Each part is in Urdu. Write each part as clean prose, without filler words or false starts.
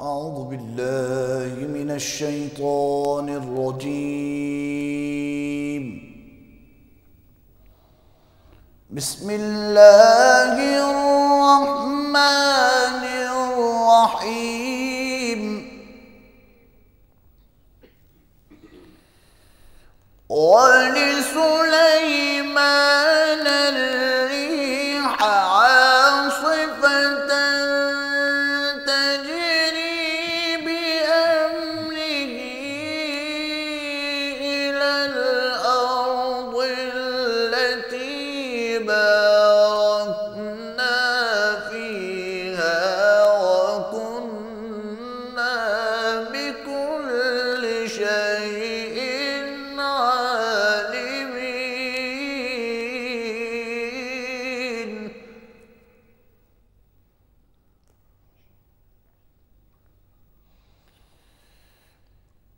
أعوذ بالله من الشيطان الرجيم بسم الله الرحمن الرحيم ولسليمان الريح عاصفة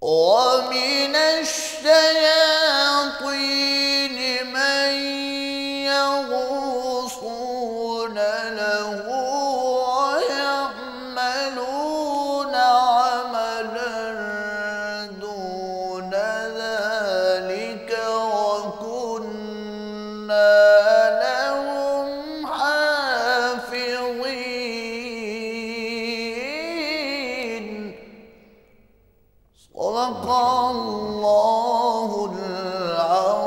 ومن الشياطين من يغوصون له ويعملون عملا دون ذلك وكنا لهم حافظين صدق الله العظيم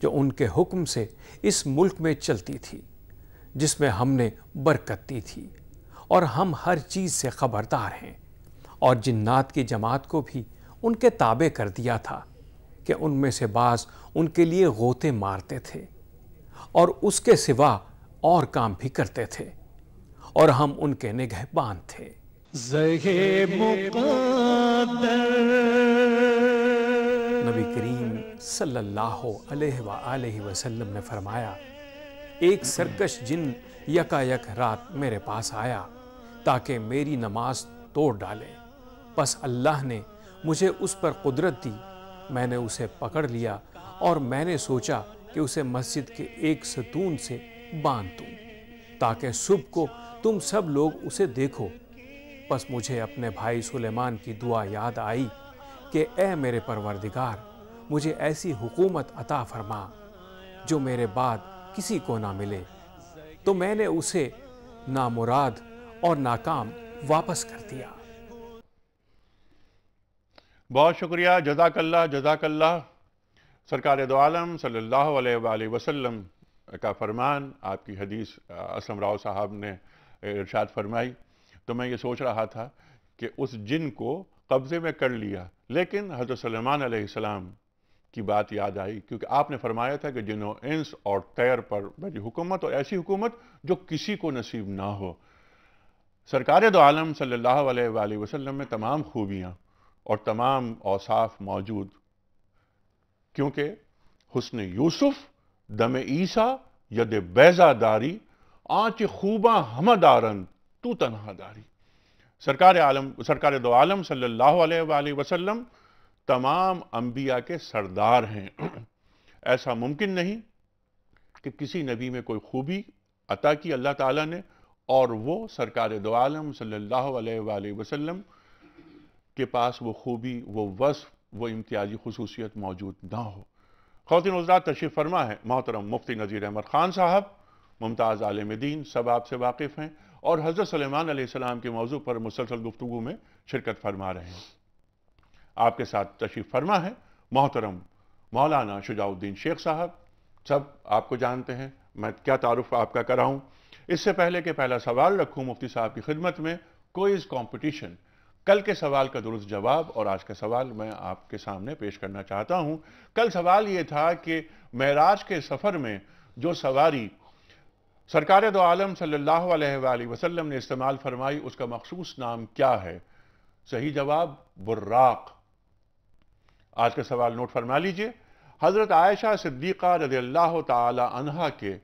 جو ان کے حکم سے اس ملک میں چلتی تھی، جس میں ہم نے برکت دی تھی، اور ہم ہر چیز سے خبردار ہیں، اور جنات کی جماعت کو بھی ان کے تابع کر دیا تھا کہ ان میں سے بعض ان کے لیے غوطے مارتے تھے اور اس کے سوا اور کام بھی کرتے تھے، اور ہم ان کے نگہبان تھے۔ نبی کریم صلی اللہ علیہ وآلہ وسلم نے فرمایا، ایک سرکش جن یکا یک رات میرے پاس آیا تاکہ میری نماز توڑ ڈالے، پس اللہ نے مجھے اس پر قدرت دی، میں نے اسے پکڑ لیا اور میں نے سوچا کہ اسے مسجد کے ایک ستون سے باندھ دوں تاکہ صبح کو تم سب لوگ اسے دیکھو۔ پس مجھے اپنے بھائی سلیمان کی دعا یاد آئی کہ اے میرے پروردگار، مجھے ایسی حکومت عطا فرما جو میرے بعد کسی کو نہ ملے، تو میں نے اسے نامراد اور ناکام واپس کر دیا۔ بہت شکریہ، جزاک اللہ جزاک اللہ۔ سرکار دو عالم صلی اللہ علیہ وآلہ وسلم کا فرمان، آپ کی حدیث اسلم راؤ صاحب نے ارشاد فرمائی، تو میں یہ سوچ رہا تھا کہ اس جن کو قبضے میں کر لیا، لیکن حضرت سلیمان علیہ السلام کی بات یاد آئی، کیونکہ آپ نے فرمایا تھا کہ جن و انس اور طیر پر میری حکومت، اور ایسی حکومت جو کسی کو نصیب نہ ہو۔ سرکار دو عالم صلی اللہ علیہ وآلہ وسلم میں تمام خوبیاں اور تمام اوصاف موجود، کیونکہ حسن یوسف دم عیسیٰ ید بیضا داری، آنچ خوباں ہمہ دارن تو تنہا داری۔ سرکار دو عالم صلی اللہ علیہ وآلہ وسلم تمام انبیاء کے سردار ہیں۔ ایسا ممکن نہیں کہ کسی نبی میں کوئی خوبی عطا کی اللہ تعالیٰ نے اور وہ سرکار دو عالم صلی اللہ علیہ وآلہ وسلم کے پاس وہ خوبی، وہ وصف، وہ امتیازی خصوصیت موجود نہ ہو۔ خواتین و حضرات، تشریف فرما ہے محترم مفتی نذیر احمد خان صاحب، ممتاز عالم دین، سب آپ سے واقف ہیں اور حضرت سلیمان علیہ السلام کے موضوع پر مسلسل گفتگو میں شرکت فرما رہے ہیں۔ آپ کے ساتھ تشریف فرما ہے محترم مولانا شجاع الدین شیخ صاحب، سب آپ کو جانتے ہیں، میں کیا تعارف آپ کا کراؤں۔ اس سے پہلے کہ پہلا سوال رکھوں مفتی صاحب کی خدمت میں، کوئز کمپٹیشن، کل کے سوال کا درست جواب اور آج کا سوال میں آپ کے سامنے پیش کرنا چاہتا ہوں۔ کل سوال یہ تھا کہ معراج کے سفر میں جو سواری سرکار دو عالم صلی اللہ علیہ وآلہ وسلم نے استعمال فرمائی، اس کا مخصوص نام کیا ہے؟ صحیح جواب براق۔ آج کا سوال نوٹ فرما لیجئے، حضرت عائشہ صدیقہ رضی اللہ تعالی عنہا کے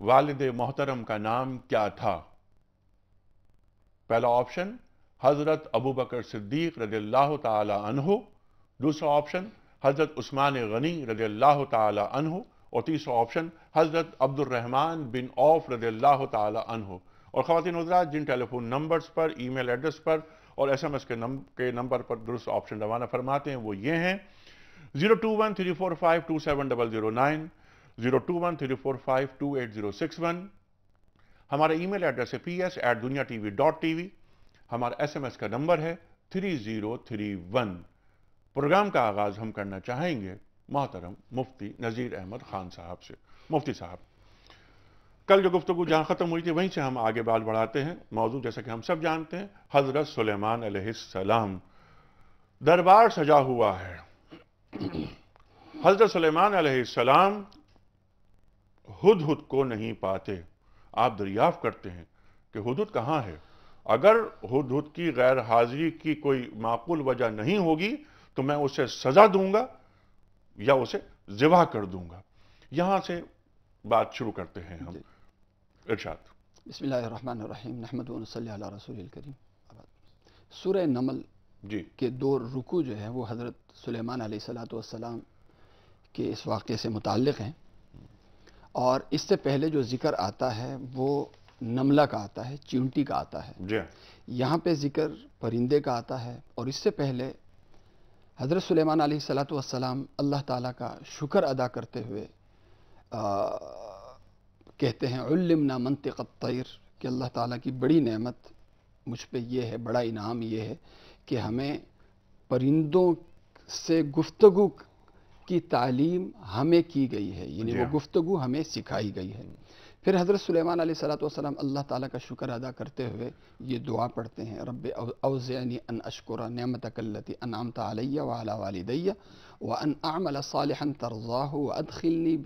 والد محترم کا نام کیا تھا؟ پہلا آپشن حضرت ابو بکر صدیق رضی اللہ تعالی عنہ، دوسرا آپشن حضرت عثمان غنی رضی اللہ تعالی عنہ، اور تیسرا آپشن حضرت عبد الرحمن بن عوف رضی اللہ تعالی عنہ۔ اور خواتین حضرات، جن ٹیلی فون نمبرز پر، ای میل ایڈریس پر اور ایس ایم ایس کے نمبر پر درست آپشن روانہ فرماتے ہیں وہ یہ ہیں: 02134527009، 02134528061، ہمارا ای میل ایڈریس ہے ps@duniatv.tv، ہمارا ایس ایم ایس کا نمبر ہے 3031۔ پروگرام کا آغاز ہم کرنا چاہیں گے محترم مفتی نذیر احمد خان صاحب سے۔ مفتی صاحب، کل جو گفتگو جہاں ختم ہوئی تھی وہیں سے ہم آگے بات بڑھاتے ہیں۔ موضوع جیسا کہ ہم سب جانتے ہیں، حضرت سلیمان علیہ السلام، دربار سجا ہوا ہے۔ حضرت سلیمان علیہ السلام ہدہد کو نہیں پاتے۔ آپ دریافت کرتے ہیں کہ ہدہد کہاں ہے؟ اگر ہدہد کی غیر حاضری کی کوئی معقول وجہ نہیں ہوگی تو میں اسے سزا دوں گا یا اسے ذبح کر دوں گا۔ یہاں سے بات شروع کرتے ہیں ہم۔ ارشاد۔ بسم اللہ الرحمن الرحیم، نحمد و نصلی علی رسول الکریم۔ سورہ نمل کے 2 رکوع جو ہیں وہ حضرت سلیمان علیہ السلام کے اس واقعے سے متعلق ہیں، اور اس سے پہلے جو ذکر آتا ہے وہ نملہ کا آتا ہے، چیونٹی کا آتا ہے۔ یہاں پہ ذکر پرندے کا آتا ہے، اور اس سے پہلے حضرت سلیمان علیہ السلام اللہ تعالیٰ کا شکر ادا کرتے ہوئے کہتے ہیں علمنا منطق الطیر، کہ اللہ تعالیٰ کی بڑی نعمت مجھ پہ یہ ہے، بڑا انعام یہ ہے کہ ہمیں پرندوں سے گفتگو کی تعلیم ہمیں کی گئی ہے، یعنی وہ گفتگو ہمیں سکھائی گئی ہے۔ پھر حضرت سلیمان علیہ السلام اللہ تعالیٰ کا شکر ادا کرتے ہوئے یہ دعا پڑھتے ہیں، رب اوزعنی ان اشکر نعمتک التی انعمت علی وعلی والدی وان اعمل صالحا ترضاہ وادخلنی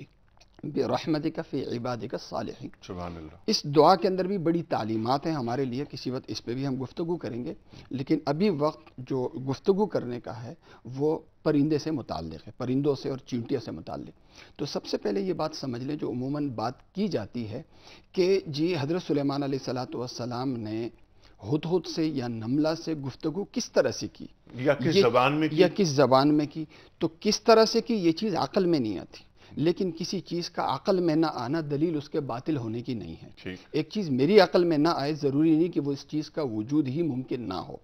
برحمتک فی عبادک الصالحین۔ سبحان اللہ۔ اس دعا کے اندر بھی بڑی تعلیمات ہیں ہمارے لیے، کسی وقت اس پہ بھی ہم گفتگو کریں گے، لیکن ابھی وقت جو گفتگو کرنے کا ہے وہ پرندے سے متعلق ہے، پرندوں سے اور چیونٹیوں سے متعلق۔ تو سب سے پہلے یہ بات سمجھ لیں جو عموماً بات کی جاتی ہے کہ جی حضرت سلیمان علیہ السلام نے ہدہد سے یا نملہ سے گفتگو کس طرح سے کی، یا کس زبان میں کی، یا کس زبان میں کی، تو کس طرح سے کی یہ چیز عقل میں نہیں آتی، لیکن کسی چیز کا عقل میں نہ آنا دلیل اس کے باطل ہونے کی نہیں ہے۔ ایک چیز میری عقل میں نہ آئے ضروری نہیں کہ وہ اس چیز کا وجود ہی ممکن نہ ہو۔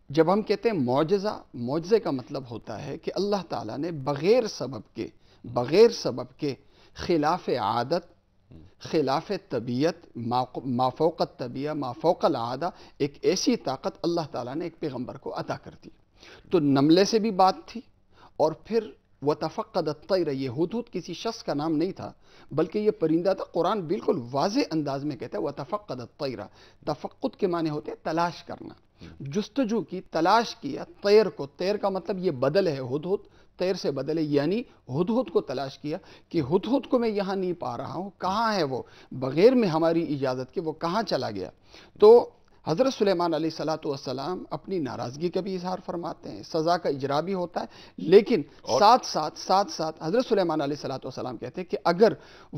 جب ہم کہتے ہیں معجزہ، معجزے کا مطلب ہوتا ہے کہ اللہ تعالیٰ نے بغیر سبب کے خلاف عادت، خلاف طبیعت، ما فوق الطبیعہ، ما فوق العادہ، ایک ایسی طاقت اللہ تعالیٰ نے ایک پیغمبر کو عطا کر دی۔ تو نملے سے بھی بات تھی، اور پھر وَتَفَقَّدَ الطَّيْرَ، یہ ہدہد کسی شخص کا نام نہیں تھا بلکہ یہ پرندہ تھا۔ قرآن بالکل واضح انداز میں کہتا ہے وَتَفَقَّدَ الطَّيْرَ، تفقد کے معنی ہوتے ہیں تلاش کرنا، جستجو کی، تلاش کیا طیر کو۔ طیر کا مطلب یہ بدل ہے، ہدہد طیر سے بدل ہے، یعنی ہدہد کو تلاش کیا کہ ہدہد کو میں یہاں نہیں پا رہا ہوں، کہاں ہے وہ، بغیر میں ہماری اجازت کے وہ کہاں چلا گیا۔ تو حضرت سلیمان علیہ السلام اپنی ناراضگی کا بھی اظہار فرماتے ہیں، سزا کا اجرا بھی ہوتا ہے، لیکن ساتھ ساتھ حضرت سلیمان علیہ السلام کہتے ہیں کہ اگر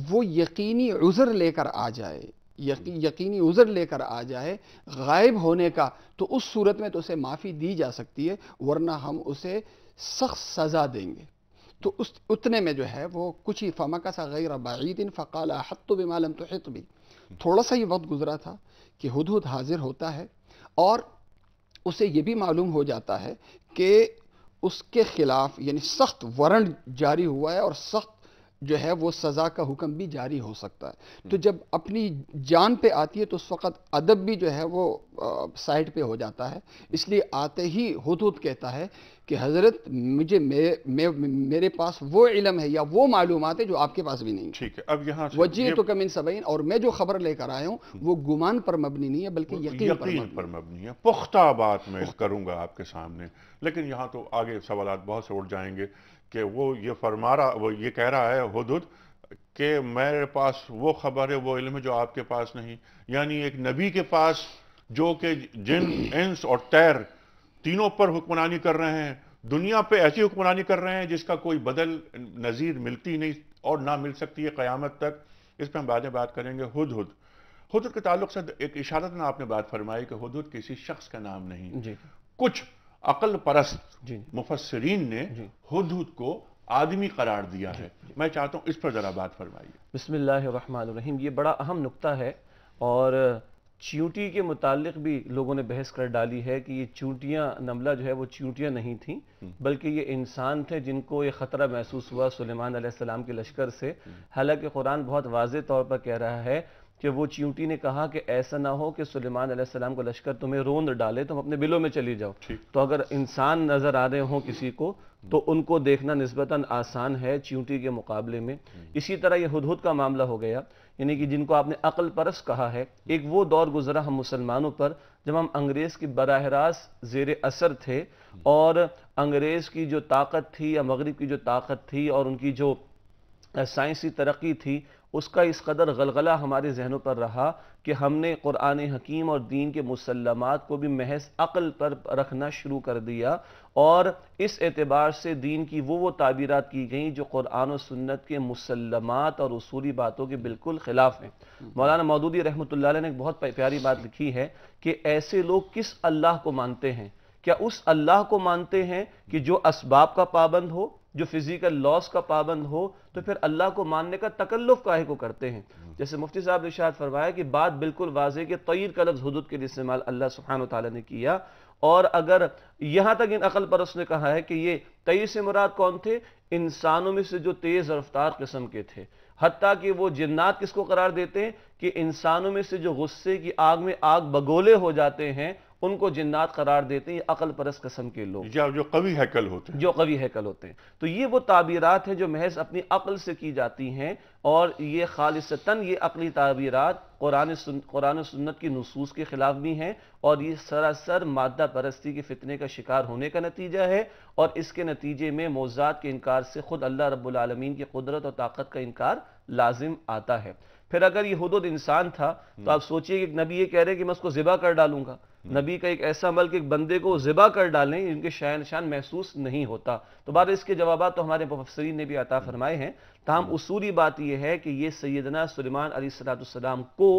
وہ یقینی عذر لے کر آ جائے، یقینی عذر لے کر آ جائے غائب ہونے کا، تو اس صورت میں تو اسے معافی دی جا سکتی ہے، ورنہ ہم اسے سخت سزا دیں گے۔ تو اس اتنے میں جو ہے وہ کچھ ہی فمکث غیر بعید فقال احطت بما لم تحط به، تھوڑا سا یہ وقت گزرا تھا کہ ہدہد حاضر ہوتا ہے اور اسے یہ بھی معلوم ہو جاتا ہے کہ اس کے خلاف یعنی سخت وارنٹ جاری ہوا ہے اور سخت جو ہے وہ سزا کا حکم بھی جاری ہو سکتا ہے۔ تو جب اپنی جان پہ آتی ہے تو اس وقت ادب بھی جو ہے وہ سائڈ پہ ہو جاتا ہے، اس لیے آتے ہی ہدہد کہتا ہے کہ حضرت میرے پاس وہ علم ہے یا وہ معلومات ہے جو آپ کے پاس بھی نہیں۔ ٹھیک ہے، اب یہاں وجیتک من سبع، اور میں جو خبر لے کر آیا ہوں وہ گمان پر مبنی نہیں ہے بلکہ یقین پر مبنی ہے، پختہ بات میں کروں گا آپ کے سامنے۔ لیکن یہاں تو آگے سوالات بہت سے اٹھ جائیں گے کہ وہ یہ کہہ رہا ہے ہدہد کہ میرے پاس وہ خبر ہے، وہ علم ہے جو آپ کے پاس نہیں، یعنی ایک نبی کے پاس جو کہ جن، انس اور طیر تینوں پر حکمرانی کر رہے ہیں، دنیا پہ ایسی حکمرانی کر رہے ہیں جس کا کوئی بدل نظیر ملتی نہیں اور نہ مل سکتی ہے قیامت تک۔ اس پہ ہم بعد میں بات کریں گے۔ ہدہد کے تعلق سے ایک اشارتاً آپ نے بات فرمائی کہ ہدہد کسی شخص کا نام نہیں، کچھ عقل پرست مفسرین نے ہدہد کو آدمی قرار دیا ہے۔ میں چاہتا ہوں اس پر ذرا بات فرمائیے۔ بسم اللہ الرحمن الرحیم۔ یہ بڑا اہم نقطہ ہے، اور چیونٹی کے متعلق بھی لوگوں نے بحث کر ڈالی ہے کہ یہ چیونٹیاں، نملہ جو ہے وہ چیونٹیاں نہیں تھیں بلکہ یہ انسان تھے جن کو یہ خطرہ محسوس ہوا سلیمان علیہ السلام کے لشکر سے۔ حالانکہ قرآن بہت واضح طور پر کہہ رہا ہے کہ وہ چیونٹی نے کہا کہ ایسا نہ ہو کہ سلیمان علیہ السلام کا لشکر تمہیں روند ڈالے، تم اپنے بلوں میں چلی جاؤ۔ تو اگر انسان نظر آ رہے ہوں کسی کو تو ان کو دیکھنا نسبتاً آسان ہے چیونٹی کے مقابلے میں۔ اسی طرح یہ ہدہد کا معاملہ ہو گیا، یعنی کہ جن کو آپ نے عقل پرست کہا ہے۔ ایک وہ دور گزرا ہم مسلمانوں پر جب ہم انگریز کی براہ راست زیر اثر تھے، اور انگریز کی جو طاقت تھی یا مغرب کی جو طاقت تھی اور ان کی جو سائنسی ترقی تھی، اس کا اس قدر غلغلہ ہمارے ذہنوں پر رہا کہ ہم نے قرآن حکیم اور دین کے مسلمات کو بھی محض عقل پر رکھنا شروع کر دیا، اور اس اعتبار سے دین کی وہ تعبیرات کی گئیں جو قرآن و سنت کے مسلمات اور اصولی باتوں کے بالکل خلاف ہیں۔ مولانا مودودی رحمۃ اللہ علیہ نے ایک بہت پیاری بات لکھی ہے کہ ایسے لوگ کس اللہ کو مانتے ہیں؟ کیا اس اللہ کو مانتے ہیں کہ جو اسباب کا پابند ہو، جو فزیکل لاس کا پابند ہو؟ تو پھر اللہ کو ماننے کا تکلف کاہے کو کرتے ہیں؟ جیسے مفتی صاحب نے ارشاد فرمایا کہ بات بالکل واضح کہ طیر کا لفظ ہدہد کے لیے استعمال اللہ سبحانہ وتعالی نے کیا، اور اگر یہاں تک ان عقل پرست نے کہا ہے کہ یہ طیر سے مراد کون تھے؟ انسانوں میں سے جو تیز رفتار قسم کے تھے۔ حتیٰ کہ وہ جنات کس کو قرار دیتے ہیں کہ انسانوں میں سے جو غصے کی آگ میں آگ بگولے ہو جاتے ہیں، ان کو جنات قرار دیتے ہیں، یہ عقل پرست قسم کے لوگ، یا جو قوی ہیکل ہوتے ہیں، جو قوی ہیکل ہوتے ہیں۔ تو یہ وہ تعبیرات ہیں جو محض اپنی عقل سے کی جاتی ہیں، اور یہ خالصتاً یہ عقلی تعبیرات قرآن و سنت کی نصوص کے خلاف بھی ہیں، اور یہ سراسر مادہ پرستی کے فتنے کا شکار ہونے کا نتیجہ ہے، اور اس کے نتیجے میں موضوعات کے انکار سے خود اللہ رب العالمین کی قدرت اور طاقت کا انکار لازم آتا ہے۔ پھر اگر یہ حدود انسان تھا تو آپ سوچئے کہ ایک نبی یہ کہہ رہے کہ میں اس کو ذبح کر ڈالوں گا، نبی کا ایک ایسا عمل کہ ایک بندے کو ذبح کر ڈالیں ان کے شان محسوس نہیں ہوتا۔ تو بعد اس کے جوابات تو ہمارے مفسرین نے بھی عطا فرمائے ہیں، تاہم اصولی بات یہ ہے کہ یہ سیدنا سلیمان علیہ السلام کو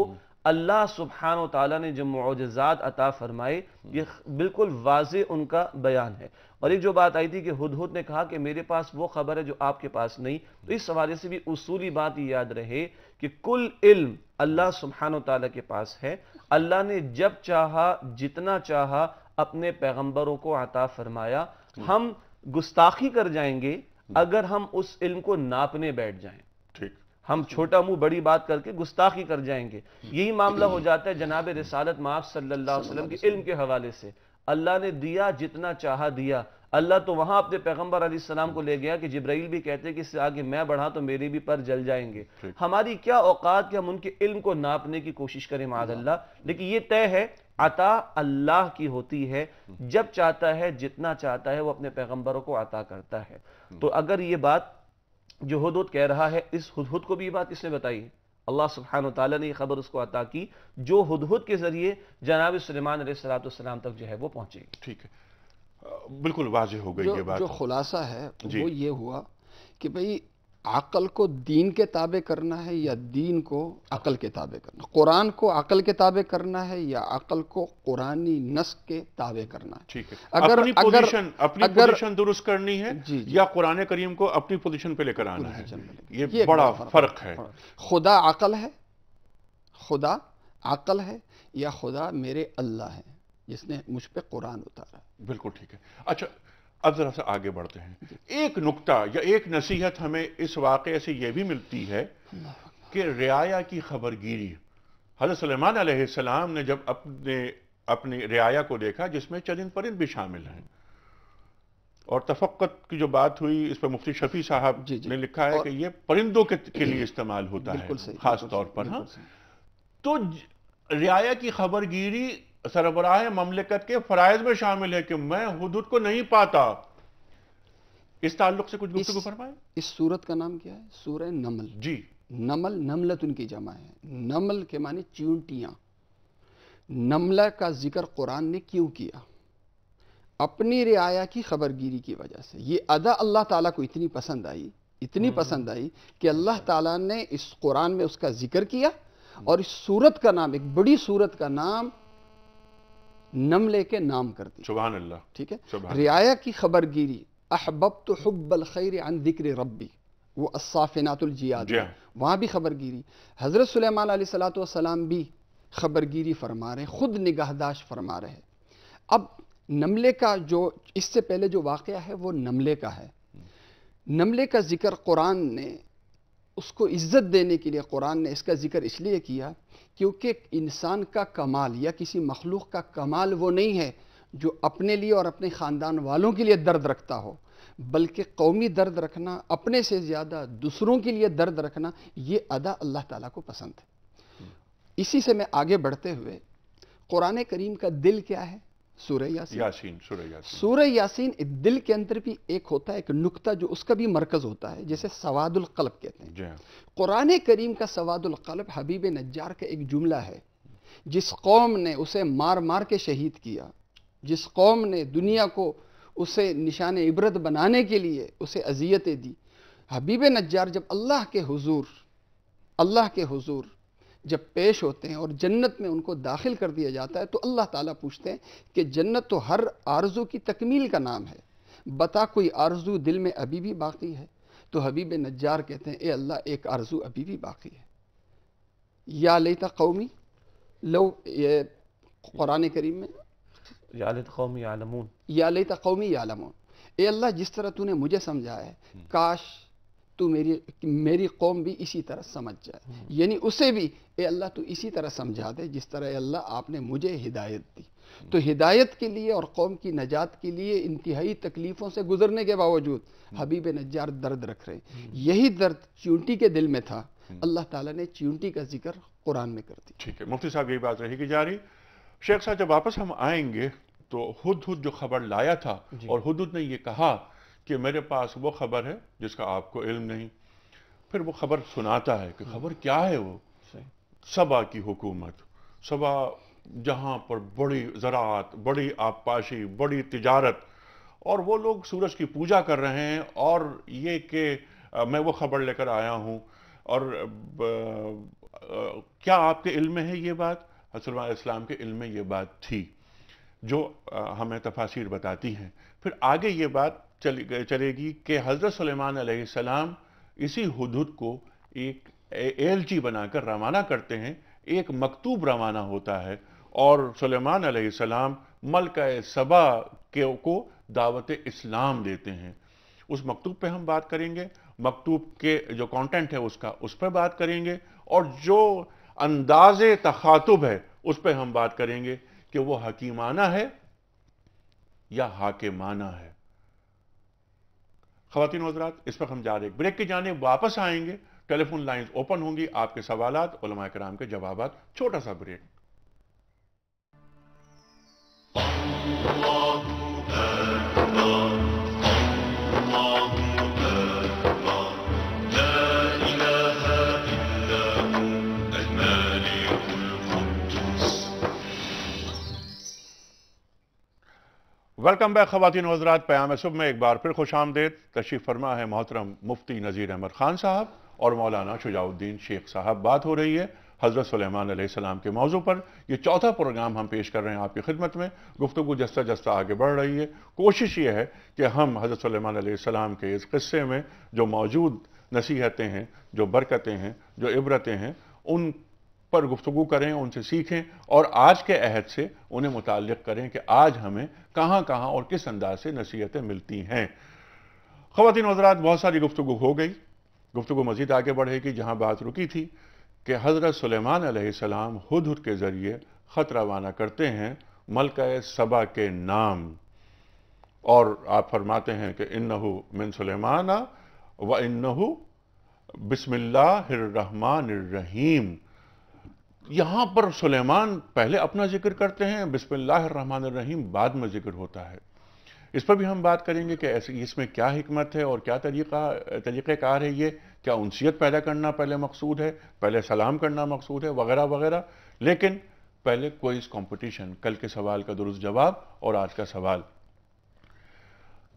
اللہ سبحانہ و تعالیٰ نے جو معجزات عطا فرمائے یہ بالکل واضح ان کا بیان ہے۔ اور ایک جو بات آئی تھی کہ ہدہد نے کہا کہ میرے پاس وہ خبر ہے جو آپ کے پاس نہیں، تو اس حوالے سے بھی اصولی بات یہ یاد رہے کہ کل علم اللہ سبحانہ و تعالیٰ کے پاس ہے۔ اللہ نے جب چاہا جتنا چاہا اپنے پیغمبروں کو عطا فرمایا، ہم گستاخی کر جائیں گے اگر ہم اس علم کو ناپنے بیٹھ جائیں، ٹھیک، ہم چھوٹا منہ بڑی بات کر کے گستاخی کر جائیں گے۔ یہی معاملہ ہو جاتا ہے جناب رسالت مآب صلی اللہ علیہ وسلم کے علم کے حوالے سے۔ اللہ نے دیا جتنا چاہا دیا، اللہ تو وہاں اپنے پیغمبر علیہ السلام کو لے گیا کہ جبرائیل بھی کہتے ہیں کہ اس سے آگے میں بڑھا تو میرے بھی پر جل جائیں گے۔ ہماری کیا اوقات کہ ہم ان کے علم کو ناپنے کی کوشش کریں معاذ اللہ، لیکن یہ طے ہے عطا اللہ کی ہوتی ہے، جب چاہتا ہے جتنا چاہتا ہے وہ اپنے پیغمبروں کو عطا کرتا ہے۔ تو اگر یہ بات جو ہدہد کہہ رہا ہے، اس ہدہد کو بھی یہ بات کس نے بتائی ہے؟ اللہ سبحانہ وتعالیٰ نے یہ خبر اس کو عطا کی جو ہدہد کے ذریعے جناب سلیمان علیہ السلام تک جو ہے وہ پہنچے گی۔ ٹھیک ہے، بالکل واضح ہو گئی یہ بات۔ جو خلاصہ ہے وہ یہ ہوا کہ بھئی عقل کو دین کے تابع کرنا ہے یا دین کو عقل کے تابع کرنا، قرآن کو عقل کے تابع کرنا ہے یا عقل کو قرآنی نص کے تابع کرنا ہے۔ ٹھیک ہے، اپنی پوزیشن درست کرنی ہے یا قرآن کریم کو اپنی پوزیشن پہ لے کر آنا ہے، یہ بڑا فرق ہے۔ خدا عقل ہے، خدا عقل ہے یا خدا میرے اللہ ہے جس نے مجھ پہ قرآن اتارا۔ بالکل ٹھیک ہے۔ اچھا اب ذرا سا آگے بڑھتے ہیں۔ ایک نکتہ یا ایک نصیحت ہمیں اس واقعے سے یہ بھی ملتی ہے کہ رعایا کی خبر گیری۔ حضرت سلیمان علیہ السلام نے جب اپنی رعایا کو دیکھا جس میں چرند پرند بھی شامل ہیں، اور تفقت کی جو بات ہوئی اس پہ مفتی شفیع صاحب نے لکھا ہے کہ یہ پرندوں کے لیے استعمال ہوتا ہے خاص طور پر۔ ہاں، تو رعایا کی خبر گیری سربراہ مملکت کے فرائض میں شامل ہے کہ میں ہدہد کو نہیں پاتا۔ اس تعلق سے کچھ گفتگو فرمائیں۔ اس سورت کا نام کیا ہے؟ سورہ نمل۔ جی، نمل نملت ان کی جمع ہے، نمل کے معنی چیونٹیاں۔ نملہ کا ذکر قرآن نے کیوں کیا؟ اپنی رعایا کی خبرگیری کی وجہ سے۔ یہ ادا اللہ تعالیٰ کو اتنی پسند آئی کہ اللہ تعالیٰ نے اس قرآن میں اس کا ذکر کیا، اور اس سورت کا نام، ایک بڑی سورت کا نام نملے کے نام کر دی۔ سبحان اللہ، ٹھیک ہے۔ رعایا کی خبرگیری، احببت حب الخیر عن ذکر ربی، وہ الصافنات الجیاد، وہاں بھی خبرگیری۔ حضرت سلیمان علیہ السلام بھی خبرگیری فرما رہے، خود نگہداشت فرما رہے۔ اب نملے کا جو اس سے پہلے جو واقعہ ہے وہ نملے کا ہے۔ نملے کا ذکر قرآن نے اس کو عزت دینے کے لیے قرآن نے اس کا ذکر اس لیے کیا کیونکہ انسان کا کمال یا کسی مخلوق کا کمال وہ نہیں ہے جو اپنے لیے اور اپنے خاندان والوں کے لیے درد رکھتا ہو، بلکہ قومی درد رکھنا، اپنے سے زیادہ دوسروں کے لیے درد رکھنا، یہ ادا اللہ تعالیٰ کو پسند ہے۔ اسی سے میں آگے بڑھتے ہوئے قرآن کریم کا دل کیا ہے؟ سورہ یاسین۔ سورہ یاسین دل کے اندر بھی ایک ہوتا ہے ایک نقطہ جو اس کا بھی مرکز ہوتا ہے، جیسے سواد القلب کہتے ہیں۔ قرآن کریم کا سواد القلب حبیب نجار کا ایک جملہ ہے۔ جس قوم نے اسے مار مار کے شہید کیا، جس قوم نے دنیا کو اسے نشان عبرت بنانے کے لیے اسے اذیتیں دی، حبیب نجار جب اللہ کے حضور جب پیش ہوتے ہیں اور جنت میں ان کو داخل کر دیا جاتا ہے تو اللہ تعالیٰ پوچھتے ہیں کہ جنت تو ہر آرزو کی تکمیل کا نام ہے، بتا کوئی آرزو دل میں ابھی بھی باقی ہے؟ تو حبیب نجار کہتے ہیں اے اللہ ایک آرزو ابھی بھی باقی ہے۔ یا لیتا قومی، لو، یہ قرآن کریم میں یا لیت قومی یعلمون، یا لیتا قومی یعلمون، اے اللہ جس طرح تو نے مجھے سمجھایا ہے کاش تو میری قوم بھی اسی طرح سمجھ جائے، یعنی اسے بھی اے اللہ تو اسی طرح سمجھا دے جس طرح اے اللہ آپ نے مجھے ہدایت دی۔ تو ہدایت کے لیے اور قوم کی نجات کے لیے انتہائی تکلیفوں سے گزرنے کے باوجود حبیب نجار درد رکھ رہے ہیں۔ یہی درد چیونٹی کے دل میں تھا، اللہ تعالیٰ نے چیونٹی کا ذکر قرآن میں کر دیا۔ ٹھیک ہے مفتی صاحب، یہی بات رہے گی جاری۔ شیخ صاحب، جب واپس ہم آئیں گے تو ہدہد جو خبر لایا تھا اور ہدہد نے یہ کہا کہ میرے پاس وہ خبر ہے جس کا آپ کو علم نہیں، پھر وہ خبر سناتا ہے کہ خبر کیا ہے وہ؟ سبا کی حکومت، سبا جہاں پر بڑی زراعت، بڑی آبپاشی، بڑی تجارت، اور وہ لوگ سورج کی پوجا کر رہے ہیں، اور یہ کہ میں وہ خبر لے کر آیا ہوں۔ اور کیا آپ کے علم میں ہے یہ بات؟ حضرت سلیمان علیہ السلام کے علم میں یہ بات تھی جو ہمیں تفاسیر بتاتی ہیں۔ پھر آگے یہ بات چلے گی کہ حضرت سلیمان علیہ السلام اسی ہدہد کو ایک ایلچی بنا کر روانہ کرتے ہیں، ایک مکتوب روانہ ہوتا ہے، اور سلیمان علیہ السلام ملکہ سبا کو دعوت اسلام دیتے ہیں۔ اس مکتوب پہ ہم بات کریں گے، مکتوب کے جو کانٹینٹ ہے اس پہ بات کریں گے، اور جو انداز تخاطب ہے اس پہ ہم بات کریں گے کہ وہ حکیمانہ ہے یا حاکمانہ ہے۔ خواتین و حضرات، اس پر ہم جا رہے ہیں بریک کی جانب، واپس آئیں گے، ٹیلی فون لائنز اوپن ہوں گی، آپ کے سوالات، علماء کرام کے جوابات، چھوٹا سا بریک۔ ویلکم بیک خواتین و حضرات، پیام صبح میں ایک بار پھر خوش آمدید۔ تشریف فرما ہے محترم مفتی نذیر احمد خان صاحب اور مولانا شجاع الدین شیخ صاحب۔ بات ہو رہی ہے حضرت سلیمان علیہ السلام کے موضوع پر۔ یہ چوتھا پروگرام ہم پیش کر رہے ہیں آپ کی خدمت میں۔ گفتگو جستہ جستہ آگے بڑھ رہی ہے۔ کوشش یہ ہے کہ ہم حضرت سلیمان علیہ السلام کے اس قصے میں جو موجود نصیحتیں ہیں، جو برکتیں ہیں، جو عبرتیں ہیں، ان پر گفتگو کریں، ان سے سیکھیں، اور آج کے عہد سے انہیں متعلق کریں کہ آج ہمیں کہاں کہاں اور کس انداز سے نصیحتیں ملتی ہیں۔ خواتین و حضرات، بہت ساری گفتگو ہو گئی، گفتگو مزید آگے بڑھے گی۔ جہاں بات رکی تھی کہ حضرت سلیمان علیہ السلام ہدہد کے ذریعے خط روانہ کرتے ہیں ملکہ سبا کے نام، اور آپ فرماتے ہیں کہ انہو من سلیمان و انہو بسم اللہ الرحمن الرحیم۔ یہاں پر سلیمان پہلے اپنا ذکر کرتے ہیں، بسم اللہ الرحمن الرحیم بعد میں ذکر ہوتا ہے۔ اس پر بھی ہم بات کریں گے کہ اس میں کیا حکمت ہے اور کیا طریقہ کار ہے، یہ کیا انسیت پیدا کرنا پہلے مقصود ہے، پہلے سلام کرنا مقصود ہے، وغیرہ وغیرہ۔ لیکن پہلے کوئز کمپٹیشن، کل کے سوال کا درست جواب اور آج کا سوال۔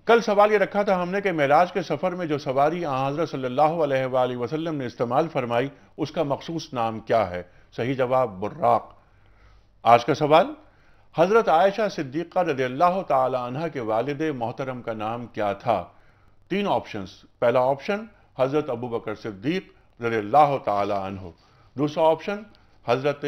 کل سوال یہ رکھا تھا ہم نے کہ معراج کے سفر میں جو سواری حضرت صلی اللہ علیہ وآلہ وسلم نے استعمال فرمائی اس کا مخصوص نام کیا ہے؟ صحیح جواب براق۔ آج کا سوال، حضرت عائشہ صدیقہ رضی اللہ تعالی عنہ کے والد محترم کا نام کیا تھا؟ تین آپشنز۔ پہلا آپشن حضرت ابو بکر صدیق رضی اللہ تعالی عنہ، دوسرا آپشن حضرت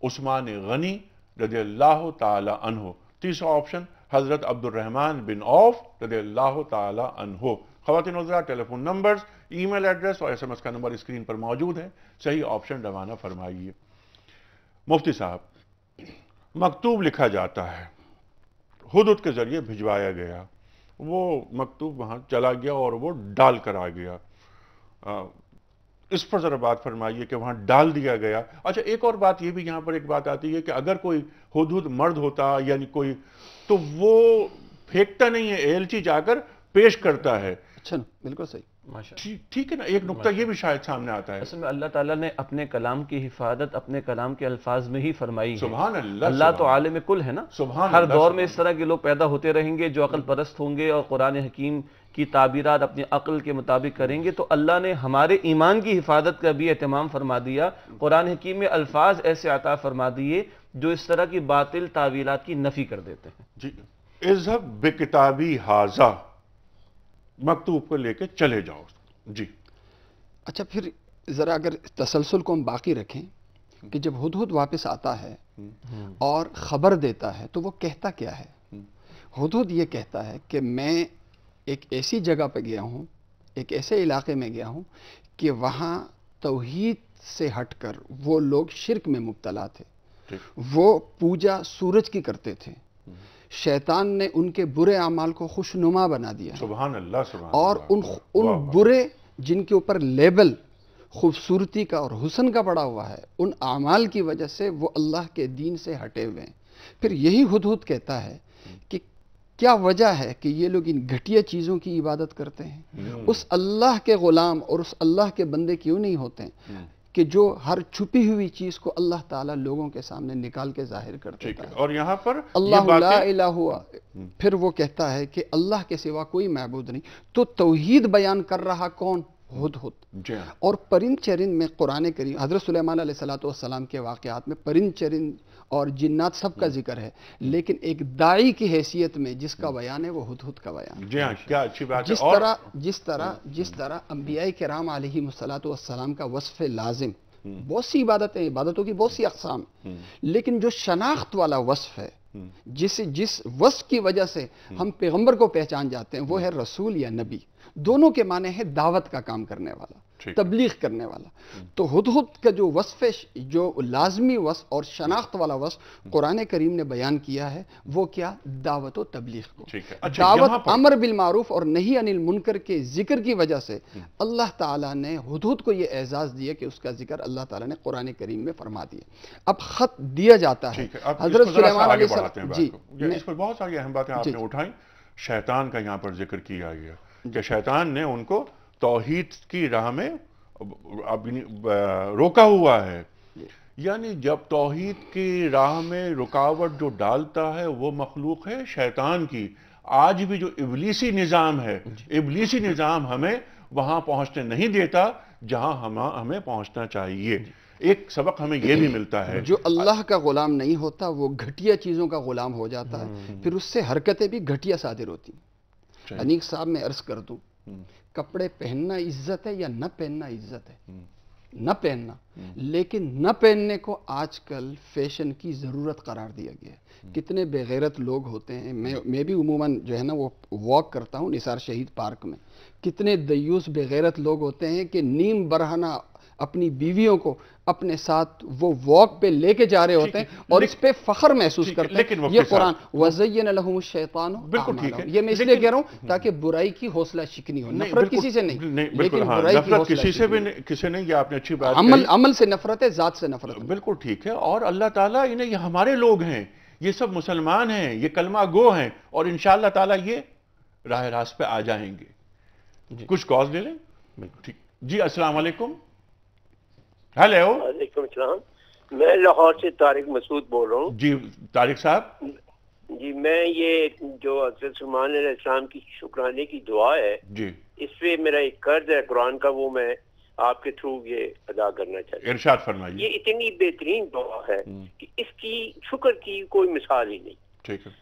عثمان غنی رضی اللہ تعالی عنہ، تیسرا آپشن حضرت عبد الرحمن بن عوف رضی اللہ تعالی عنہ۔ خواتین و حضرات، ٹیلی فون نمبرز، ای میل ایڈریس اور SMS کا نمبر اسکرین پر موجود ہے، صحیح آپشن روانہ فرمائیے۔ مفتی صاحب، مکتوب لکھا جاتا ہے، ہدہد کے ذریعے بھجوایا گیا، وہ مکتوب وہاں چلا گیا اور وہ ڈال کر آ گیا، اس پر ذرا بات فرمائیے کہ وہاں ڈال دیا گیا۔ اچھا، ایک اور بات یہ بھی یہاں پر ایک بات آتی ہے کہ اگر کوئی ہدہد مرد ہوتا یعنی کوئی، تو وہ پھینکتا نہیں ہے، ایلچی جا کر پیش کرتا ہے۔ اچھا، بالکل صحیح، ٹھیک ہے نا، ایک نقطہ یہ بھی شاید سامنے آتا ہے۔ اصل میں اللہ تعالیٰ نے اپنے کلام کی حفاظت اپنے کلام کے الفاظ میں ہی فرمائی ہے۔ سبحان اللہ، اللہ تو عالم کل ہے نا، سبحان ہر اللہ، دور میں اس طرح کے لوگ پیدا ہوتے رہیں گے جو عقل پرست ہوں گے اور قرآن حکیم کی تعبیرات اپنی عقل کے مطابق کریں گے۔ تو اللہ نے ہمارے ایمان کی حفاظت کا بھی اہتمام فرما دیا، قرآن حکیم میں الفاظ ایسے عطا فرما دیے جو اس طرح کی باطل تعویلات کی نفی کر دیتے ہیں۔ جی، اذهب بکتابی ھذا، مکتوب کو لے کے چلے جاؤ۔ جی اچھا، پھر ذرا اگر تسلسل کو ہم باقی رکھیں کہ جب ہدہد واپس آتا ہے اور خبر دیتا ہے تو وہ کہتا کیا ہے؟ ہدہد یہ کہتا ہے کہ میں ایک ایسی جگہ پہ گیا ہوں، ایک ایسے علاقے میں گیا ہوں کہ وہاں توحید سے ہٹ کر وہ لوگ شرک میں مبتلا تھے، وہ پوجا سورج کی کرتے تھے، شیطان نے ان کے برے اعمال کو خوشنما بنا دیا، سبحان اللہ، سبحان اور ان برے جن کے اوپر لیبل خوبصورتی کا اور حسن کا پڑا ہوا ہے، ان اعمال کی وجہ سے وہ اللہ کے دین سے ہٹے ہوئے ہیں۔ پھر یہی ہدہد کہتا ہے کہ کیا وجہ ہے کہ یہ لوگ ان گھٹیا چیزوں کی عبادت کرتے ہیں؟ اس اللہ کے غلام اور اس اللہ کے بندے کیوں نہیں ہوتے ہیں کہ جو ہر چھپی ہوئی چیز کو اللہ تعالیٰ لوگوں کے سامنے نکال کے ظاہر کر دیتا ہے؟ اور یہاں پر اللہ لا الہ ہوا، پھر وہ کہتا ہے کہ اللہ کے سوا کوئی معبود نہیں۔ تو توحید بیان کر رہا کون؟ ہدہد۔ اور پرند چرند میں قرآن کریم حضرت سلیمان علیہ السلام کے واقعات میں پرند چرند اور جنات سب کا ذکر ہے، لیکن ایک داعی کی حیثیت میں جس کا بیان ہے وہ ہدہد کا بیان۔ جی ہاں، کیا اچھی بات ہے۔ جس طرح انبیاء کرام علیہ السلام کا وصف لازم، بہت سی عبادتوں کی بہت سی اقسام، لیکن جو شناخت والا وصف ہے، جس وصف کی وجہ سے ہم پیغمبر کو پہچان جاتے ہیں، وہ ہے رسول یا نبی۔ دونوں کے معنی ہے دعوت کا کام کرنے والا، تبلیغ کرنے والا۔ تو ہدہد کا جو وصف، جو لازمی وصف اور شناخت والا وصف قرآن کریم نے بیان کیا ہے، وہ کیا؟ دعوت و تبلیغ کو۔ دعوت امر بالمعروف اور نہی عن المنکر کے ذکر کی وجہ سے اللہ تعالیٰ نے ہدہد کو یہ اعزاز دیا کہ اس کا ذکر اللہ تعالیٰ نے قرآن کریم میں فرما دیا۔ اب خط دیا جاتا ہے حضرت سلیمان علیہ السلام۔ جی، اس پر بہت ساری اہم باتیں آپ نے اٹھائیں۔ شیطان کا یہاں پر ذکر کیا گیا کہ شیطان نے ان کو توحید کی راہ میں روکا ہوا ہے، یعنی جب توحید کی راہ میں رکاوٹ جو ڈالتا ہے وہ مخلوق ہے شیطان کی۔ آج بھی جو ابلیسی نظام ہے، ابلیسی نظام ہمیں وہاں پہنچنے نہیں دیتا جہاں ہمیں پہنچنا چاہیے۔ ایک سبق ہمیں یہ بھی ملتا ہے، جو اللہ کا غلام نہیں ہوتا وہ گھٹیا چیزوں کا غلام ہو جاتا ہے، پھر اس سے حرکتیں بھی گھٹیا صادر ہوتی ہیں۔ انیق صاحب میں عرض کر دوں، کپڑے پہننا عزت ہے یا نہ پہننا عزت ہے؟ نہ پہننا، لیکن نہ پہننے کو آج کل فیشن کی ضرورت قرار دیا گیا ہے۔ کتنے بے غیرت لوگ ہوتے ہیں، میں بھی عموماً جو ہے نا وہ واک کرتا ہوں نثار شہید پارک میں، کتنے دیوس بے غیرت لوگ ہوتے ہیں کہ نیم برہنہ اپنی بیویوں کو اپنے ساتھ وہ واک پہ لے کے جا رہے ہوتے ہیں اور اس پہ فخر محسوس کرتے ہیں۔ یہ قرآن وَزَيَّنَ لَهُمُ الشَّيْطَانُ أَعْمَالَهُمْ، یہ میں اس لیے کہہ رہا ہوں تاکہ برائی کی حوصلہ شکنی ہو، نفرت کسی سے نہیں، لیکن برائی کی نفرت کسی سے بھی کسی نہیں، یہ آپ نے اچھی بات کہی۔ عمل سے نفرت ہے، ذات سے نفرت ہے۔ بالکل ٹھیک ہے، اور اللہ تعالیٰ یہ ہمارے لوگ ہیں، یہ سب مسلمان ہیں، یہ کلمہ گو ہیں، اور انشاءاللہ تعالیٰ یہ راہ راست پہ آ جائیں گے۔ کچھ کالز لے لیں؟ ٹھیک جی، السلام علیکم۔ ہیلو، وعلیکم السلام، میں لاہور سے طارق مسعود بول رہا ہوں۔ جی طارق صاحب۔ جی، میں یہ جو حضرت سلیمان علیہ السلام کی شکرانے کی دعا ہے، جی اس پہ میرا ایک قرض ہے قرآن کا، وہ میں آپ کے تھرو یہ ادا کرنا چاہتا ہوں۔ ارشاد فرمائیے۔ یہ اتنی بہترین دعا ہے کہ اس کی شکر کی کوئی مثال ہی نہیں۔ ٹھیک ہے،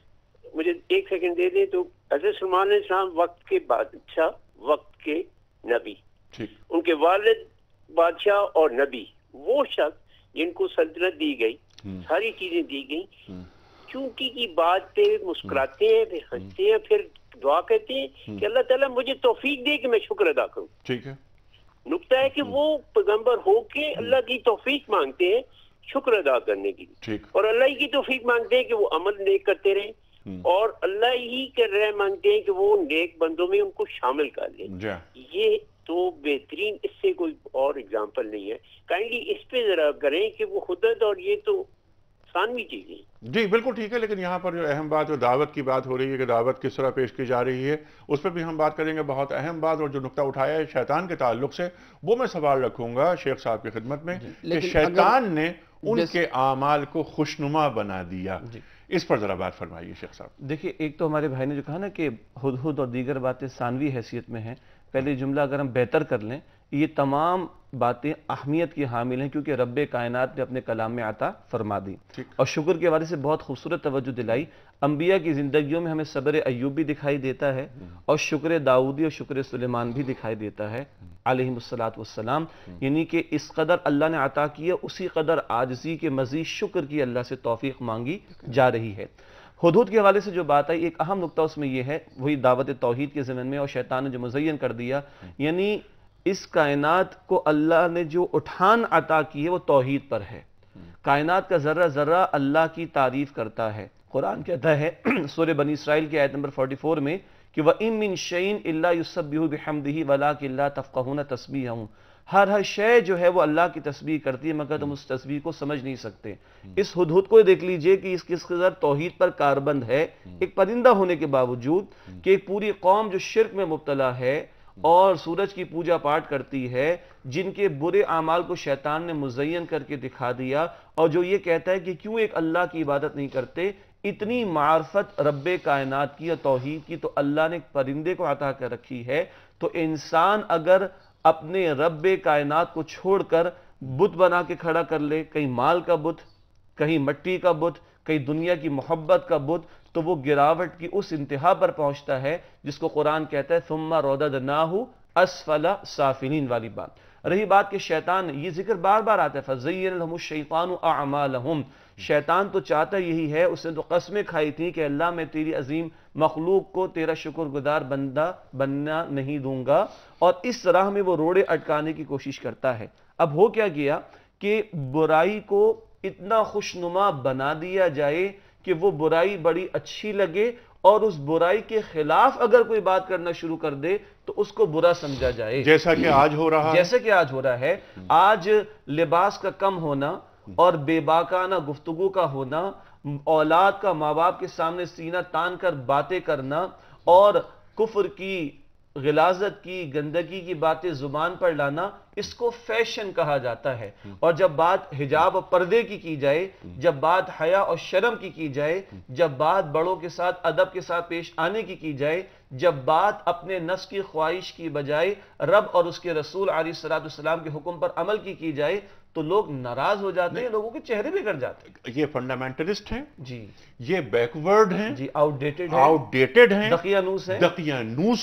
مجھے ایک سیکنڈ دے دیں تو حضرت سلیمان علیہ السلام وقت کے بادشاہ، وقت کے نبی، ٹھیک، ان کے والد بادشاہ اور نبی، وہ شخص جن کو سلطنت دی گئی، ساری چیزیں دی گئیں، چونکہ کی بات پہ مسکراتے ہیں، پھر ہنستے ہیں، پھر دعا کرتے ہیں کہ اللہ تعالیٰ مجھے توفیق دے کہ میں شکر ادا کروں۔ ٹھیک ہے، نکتہ ہے کہ وہ پیغمبر ہو کے اللہ کی توفیق مانگتے ہیں شکر ادا کرنے کی، ٹھیک، اور اللہ ہی کی توفیق مانگتے ہیں کہ وہ عمل نیک کرتے رہیں، اور اللہ ہی کے رہ مانگتے ہیں کہ وہ نیک بندوں میں ان کو شامل کر لیں۔ یہ تو بہترین، اس سے کوئی اور اگزامپل نہیں ہے۔ کائنڈلی اس پہ ذرا کریں کہ وہ خدت، اور یہ تو ثانوی چیزیں۔ جی بالکل ٹھیک ہے، لیکن یہاں پر جو اہم بات جو دعوت کی بات ہو رہی ہے کہ دعوت کس طرح پیش کی جا رہی ہے، اس پر بھی ہم بات کریں گے۔ بہت اہم بات، اور جو نقطہ اٹھایا ہے شیطان کے تعلق سے، وہ میں سوال رکھوں گا شیخ صاحب کی خدمت میں کہ شیطان نے ان کے اعمال کو خوشنما بنا دیا، اس پر ذرا بات فرمائیے شیخ صاحب۔ دیکھیے، ایک تو ہمارے بھائی نے جو کہا نا کہ ہدہد اور دیگر باتیں ثانوی حیثیت میں ہیں، پہلے جملہ اگر ہم بہتر کر لیں، یہ تمام باتیں اہمیت کی حامل ہیں کیونکہ رب کائنات نے اپنے کلام میں عطا فرما دی، اور شکر کے حوالے سے بہت خوبصورت توجہ دلائی۔ انبیاء کی زندگیوں میں ہمیں صبر ایوب بھی دکھائی دیتا ہے، اور شکر داؤدی اور شکر سلیمان بھی دکھائی دیتا ہے علیہ السلام، یعنی کہ اس قدر اللہ نے عطا کیا، اسی قدر عاجزی کے مزید شکر کی اللہ سے توفیق مانگی جا رہی ہے۔ حدود کے حوالے سے جو بات آئی، ایک اہم نقطہ اس میں یہ ہے، وہی دعوت توحید کے ضمن میں، اور شیطان نے جو مزین کر دیا، یعنی اس کائنات کو اللہ نے جو اٹھان عطا کی ہے وہ توحید پر ہے. کائنات کا ذرہ ذرہ اللہ کی تعریف کرتا ہے. قرآن کہتا ہے سورہ بنی اسرائیل کی آیت نمبر 44 میں کہ وَإِن مِّن شَيْءٍ إِلَّا يُسَبِّحُ بِحَمْدِهِ وَلَٰكِن لَّا تَفْقَهُونَ تَسْبِيحَهُمْ. ہر شے جو ہے وہ اللہ کی تسبیح کرتی ہے مگر تم اس تسبیح کو سمجھ نہیں سکتے. اس ہدہد کو دیکھ لیجئے کہ اس کس قدر توحید پر کاربند ہے، ایک پرندہ ہونے کے باوجود، کہ ایک پوری قوم جو شرک میں مبتلا ہے اور سورج کی پوجا پاٹ کرتی ہے، جن کے برے اعمال کو شیطان نے مزین کر کے دکھا دیا، اور جو یہ کہتا ہے کہ کیوں ایک اللہ کی عبادت نہیں کرتے. اتنی معرفت رب کائنات کی اور توحید کی تو اللہ نے ایک پرندے کو عطا کر رکھی ہے. تو انسان اگر اپنے رب کائنات کو چھوڑ کر بت بنا کے کھڑا کر لے، کہیں مال کا بت، کہیں مٹی کا بت، کہیں دنیا کی محبت کا بت، تو وہ گراوٹ کی اس انتہا پر پہنچتا ہے جس کو قرآن کہتا ہے ثم رددناہ اسفل سافلین والی بات. رہی بات کہ شیطان، یہ ذکر بار بار آتا ہے فزین لهم الشیطان اعمالهم. شیطان تو چاہتا یہی ہے، اس نے تو قسمیں کھائی تھیں کہ اللہ میں تیری عظیم مخلوق کو تیرا شکر گزار بندہ بننا نہیں دوں گا، اور اس طرح میں وہ روڑے اٹکانے کی کوشش کرتا ہے. اب ہو کیا گیا کہ برائی کو اتنا خوشنما بنا دیا جائے کہ وہ برائی بڑی اچھی لگے، اور اس برائی کے خلاف اگر کوئی بات کرنا شروع کر دے تو اس کو برا سمجھا جائے، جیسا کہ آج ہو رہا ہے. آج لباس کا کم ہونا اور بے باکانہ گفتگو کا ہونا، اولاد کا ماں باپ کے سامنے سینہ تان کر باتیں کرنا، اور کفر کی، غلاظت کی، گندگی کی باتیں زبان پر لانا، اس کو فیشن کہا جاتا ہے. اور جب بات حجاب اور پردے کی جائے، جب بات حیا اور شرم کی جائے، جب بات بڑوں کے ساتھ ادب کے ساتھ پیش آنے کی جائے، جب بات اپنے نفس کی خواہش کی بجائے رب اور اس کے رسول علیہ السلام کے حکم پر عمل کی جائے، تو لوگ ناراض ہو جاتے ہیں، لوگوں کے چہرے بگڑ جاتے ہیں. یہ فنڈامنٹلسٹ ہیں جی، یہ بیکورڈ ہیں جی، آؤٹ ڈیٹڈ ہیں، دقیانوس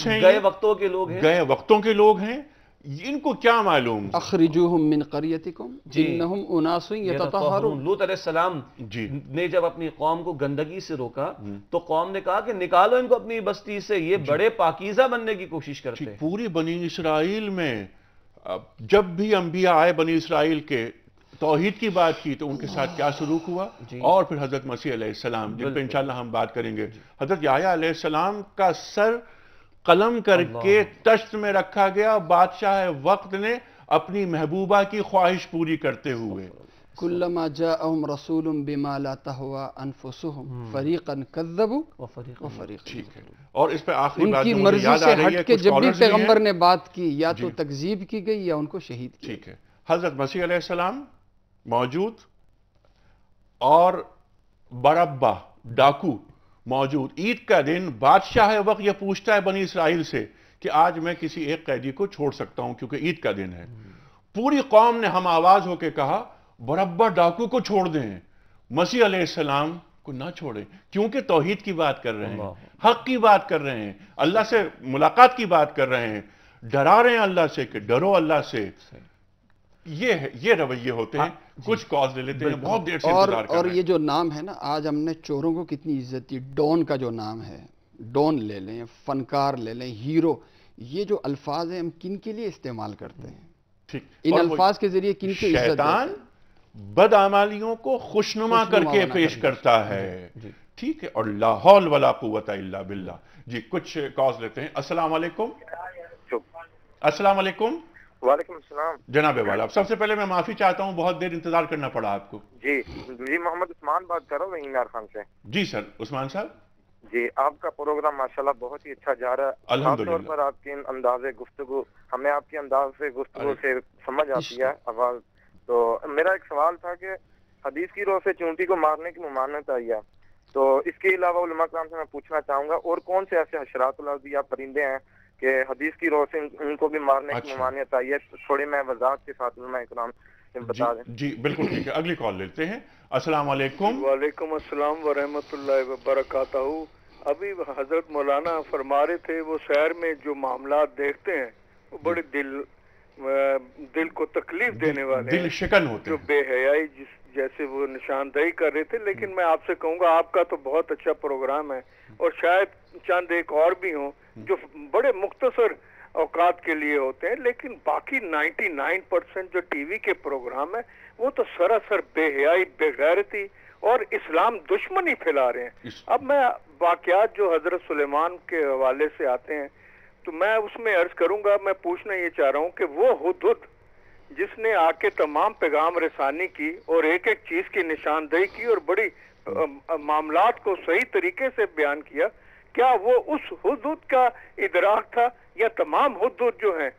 ہیں، گئے وقتوں کے لوگ ہیں. ان کو کیا معلوم؟ اخرجوہم من قریتکم انہم اناس یتطہرون. لوط علیہ السلام نے جب اپنی قوم کو گندگی سے روکا تو قوم نے کہا کہ نکالو ان کو اپنی بستی سے، یہ بڑے پاکیزہ بننے کی کوشش کرتے ہیں. پوری بنی اسرائیل میں جب بھی انبیاء آئے بنی اسرائیل کے، توحید کی بات کی تو ان کے ساتھ کیا سلوک ہوا. اور پھر حضرت مسیح علیہ السلام، جن پہ انشاءاللہ ہم بات کریں گے، حضرت یحییٰ علیہ السلام کا سر قلم کر کے تشت میں رکھا گیا بادشاہ وقت نے اپنی محبوبہ کی خواہش پوری کرتے ہوئے. کلما جاءہم رسول بما لا تہوی انفسہم فریقا کذبوا وفریقا. ٹھیک ہے، اور اس پہ آخری بات ان کی مرضی سے ہٹ کے جب بھی پیغمبر نے بات کی یا تو تکذیب کی گئی یا ان کو شہید کیا. ٹھیک ہے، حضرت مسیح علیہ السلام موجود اور بربا ڈاکو موجود. عید کا دن بادشاہ وقت یہ پوچھتا ہے بنی اسرائیل سے کہ آج میں کسی ایک قیدی کو چھوڑ سکتا ہوں کیونکہ عید کا دن ہے. پوری قوم نے ہم آواز ہو کے کہا بربا ڈاکو کو چھوڑ دیں، مسیح علیہ السلام کو نہ چھوڑیں، کیونکہ توحید کی بات کر رہے ہیں، حق کی بات کر رہے ہیں، اللہ سے ملاقات کی بات کر رہے ہیں، ڈرا رہے ہیں اللہ سے کہ ڈرو اللہ سے. یہ رویے ہوتے ہیں. کچھ کاز لے لیتے ہیں، بہت دیر سے انتظار کر رہے ہیں. اور یہ جو نام ہے نا، آج ہم نے چوروں کو کتنی عزت دی. ڈون کا جو نام ہے، ڈون لے لیں، فنکار لے لیں، ہیرو، یہ جو الفاظ ہیں ہم کن کے لیے استعمال کرتے ہیں؟ ٹھیک، ان الفاظ کے ذریعے کن کی عزت؟ شیطان بدعمالیوں کو خوشنما کر کے پیش کرتا ہے. ٹھیک ہے، اور لا حول ولا قوت الا باللہ. جی کچھ کاز لیتے ہیں. السلام علیکم. السلام علیکم. وعلیکم السلام جناب والا. سب سے پہلے میں معافی چاہتا ہوں، بہت دیر انتظار کرنا پڑا آپ کو. جی محمد عثمان بات کر رہا ہوں وہینار خان سے. جی سر عثمان صاحب. جی آپ کا پروگرام ماشاءاللہ بہت ہی اچھا جا رہا ہے. الحمدللہ. خاص طور پر آپ کے انداز گفتگو، ہمیں آپ کے انداز گفتگو سے سمجھ آتی ہے آواز. تو میرا ایک سوال تھا کہ حدیث کی روح سے چونٹی کو مارنے کی ممانعت آئی ہے، تو اس کے علاوہ علماء کرام سے میں پوچھنا چاہوں گا اور کون سے ایسے حشرات الارض یا پرندے ہیں کہ حدیث کی روح سے ان کو بھی مارنے کی ممانعت آئی ہے؟ تھوڑی میں وضاحت کے ساتھ علماء کرام سے بتا دیں. جی بالکل ٹھیک ہے، اگلی کال لیتے ہیں. السلام علیکم. وعلیکم السلام ورحمۃ اللہ وبرکاتہ. ابھی حضرت مولانا فرما رہے تھے وہ شہر میں جو معاملات دیکھتے ہیں وہ بڑے دل کو تکلیف دینے والے دل شکن ہوتے جو بے حیائی جیسے وہ نشاندہی کر رہے تھے، لیکن میں آپ سے کہوں گا آپ کا تو بہت اچھا پروگرام ہے، اور شاید چند ایک اور بھی ہوں جو بڑے مختصر اوقات کے لیے ہوتے ہیں، لیکن باقی 99% جو ٹی وی کے پروگرام ہیں وہ تو سراسر بے حیائی، بے غیرتی اور اسلام دشمنی پھیلا رہے ہیں۔ اب میں واقعات جو حضرت سلیمان کے حوالے سے آتے ہیں تو میں اس میں عرض کروں گا، میں پوچھنا یہ چاہ رہا ہوں کہ وہ ہدہد جس نے آ کے تمام پیغام رسانی کی اور ایک ایک چیز کی نشاندہی کی اور بڑی معاملات کو صحیح طریقے سے بیان کیا، کیا وہ اس ہدہد کا ادراک تھا یا تمام ہدہد جو ہیں؟